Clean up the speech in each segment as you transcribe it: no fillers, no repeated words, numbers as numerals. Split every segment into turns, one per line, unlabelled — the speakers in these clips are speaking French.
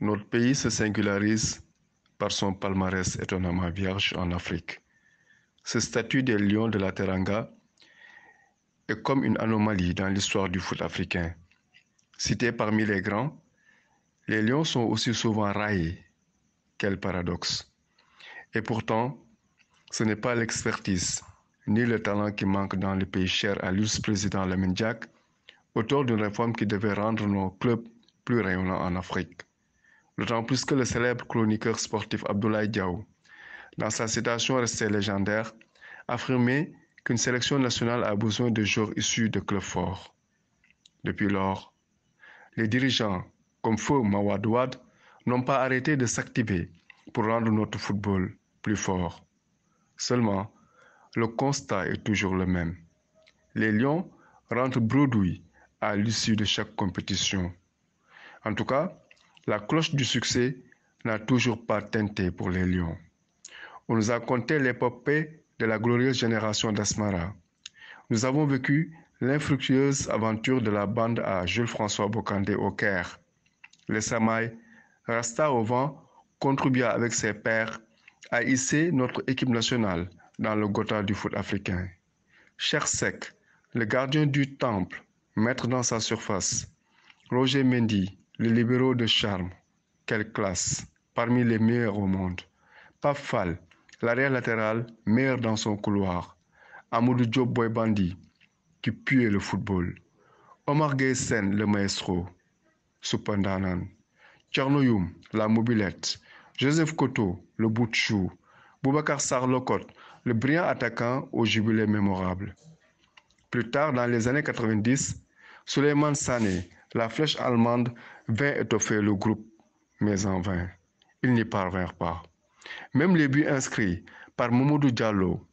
Notre pays se singularise par son palmarès étonnamment vierge en Afrique. Ce statut des Lions de la Teranga est comme une anomalie dans l'histoire du foot africain. Cités parmi les grands, les Lions sont aussi souvent raillés. Quel paradoxe! Et pourtant, ce n'est pas l'expertise ni le talent qui manquent dans le pays cher à l'illustre président Lamine Diack, auteur d'une réforme qui devait rendre nos clubs plus rayonnants en Afrique. D'autant plus que le célèbre chroniqueur sportif Abdoulaye Diaw, dans sa citation restée légendaire, affirmait qu'une sélection nationale a besoin de joueurs issus de clubs forts. Depuis lors, les dirigeants, comme Feu Mawade Wade, n'ont pas arrêté de s'activer pour rendre notre football plus fort. Seulement, le constat est toujours le même. Les Lions rentrent bredouilles à l'issue de chaque compétition. En tout cas, la cloche du succès n'a toujours pas tinté pour les Lions. On nous a conté l'épopée de la glorieuse génération d'Asmara. Nous avons vécu l'infructueuse aventure de la bande à Jules-François Bocandé au Caire. Le Samaï, Rasta au vent, contribua avec ses pairs à hisser notre équipe nationale dans le Gotha du foot africain. Chersek, le gardien du temple, maître dans sa surface. Roger Mendy, le libéraux de charme. Quelle classe, parmi les meilleurs au monde. Pape Fall, l'arrière latéral, meilleur dans son couloir. Amadou Diop Boy Bandi, qui puait le football. Omar Gueye Sène, le maestro. Supandanan. Tchernoyoum, la mobilette. Joseph Koto, le bout de chou. Boubacar Sarr Locotte, le brillant attaquant au jubilé mémorable. Plus tard, dans les années 90, Souleymane Sané, la flèche allemande, vint étoffer le groupe, mais en vain. Ils n'y parvinrent pas. Même les buts inscrits par Mamadou Diallo,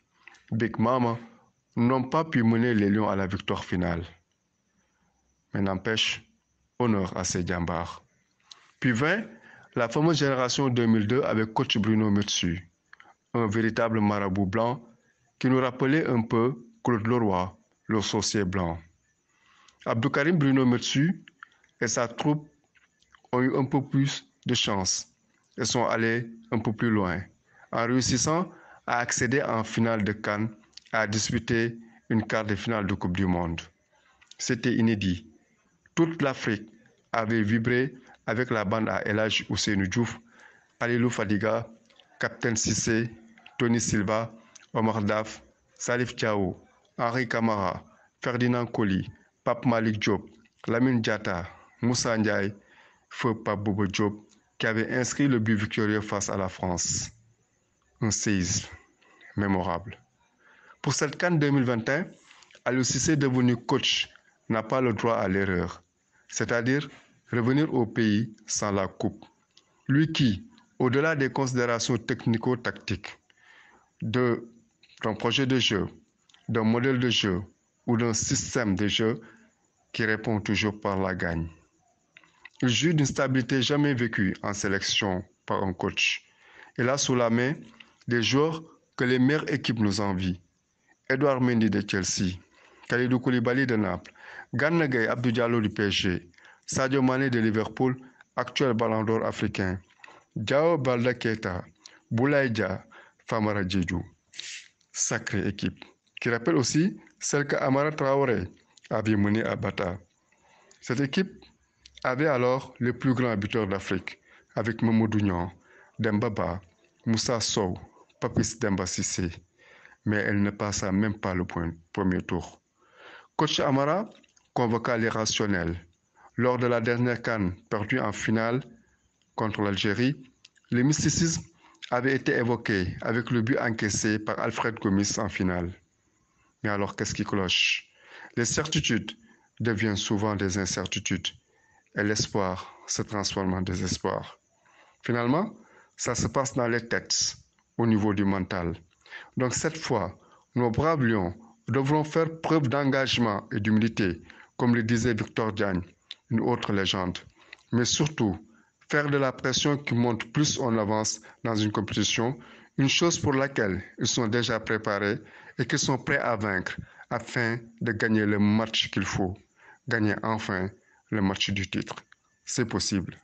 Big Mama, n'ont pas pu mener les Lions à la victoire finale. Mais n'empêche, honneur à ces djambars. Puis vint la fameuse génération 2002 avec coach Bruno Metsu, un véritable marabout blanc qui nous rappelait un peu Claude Leroy, le sorcier blanc. Abdoukarim Bruno Metsu et sa troupe ont eu un peu plus de chance et sont allés un peu plus loin, en réussissant à accéder en finale de CAN et à disputer une quart de finale de Coupe du Monde. C'était inédit. Toute l'Afrique avait vibré avec la bande à El Hadji Ousseynou Diouf, Alilou Fadiga, Captain Cissé, Tony Silva, Omar Daf, Salif Diao, Henri Camara, Ferdinand Coly, Pape Malick Diop, Lamine Diatta, Moussa Ndiaye, Feu Pape Bouba Diop, qui avait inscrit le but victorieux face à la France. Un séisme mémorable. Pour cette CAN 2021, Aliou Cissé, devenu coach, n'a pas le droit à l'erreur, c'est-à-dire revenir au pays sans la coupe. Lui qui, au-delà des considérations technico-tactiques, d'un projet de jeu, d'un modèle de jeu ou d'un système de jeu qui répond toujours par la gagne. Il jouit d'une stabilité jamais vécue en sélection par un coach. Il a sous la main des joueurs que les meilleures équipes nous envient. Edouard Mendy de Chelsea, Kalidou Koulibaly de Naples, Gana Gueye Abdou Diallo du PSG, Sadio Mané de Liverpool, actuel ballon d'or africain, Diao Baldé Keita, Boulaye Dia, Famara Diédhiou. Sacrée équipe, qui rappelle aussi celle que Amara Traoré avait menée à Bata. Cette équipe avait alors le plus grand buteur d'Afrique, avec Mamadou Niang, Demba Ba, Moussa Sow, Papis Demba Cissé. Mais elle ne passa même pas le premier tour. Coach Amara convoqua les rationnels. Lors de la dernière CAN perdue en finale contre l'Algérie, le mysticisme avait été évoqué avec le but encaissé par Alfred Gomis en finale. Mais alors qu'est-ce qui cloche? Les certitudes deviennent souvent des incertitudes et l'espoir se transforme en désespoir. Finalement, ça se passe dans les têtes, au niveau du mental. Donc cette fois, nos braves lions devront faire preuve d'engagement et d'humilité, comme le disait Victor Diagne, une autre légende. Mais surtout, faire de la pression qui monte plus on avance dans une compétition, une chose pour laquelle ils sont déjà préparés et qu'ils sont prêts à vaincre afin de gagner le match qu'il faut, gagner enfin le match du titre. C'est possible.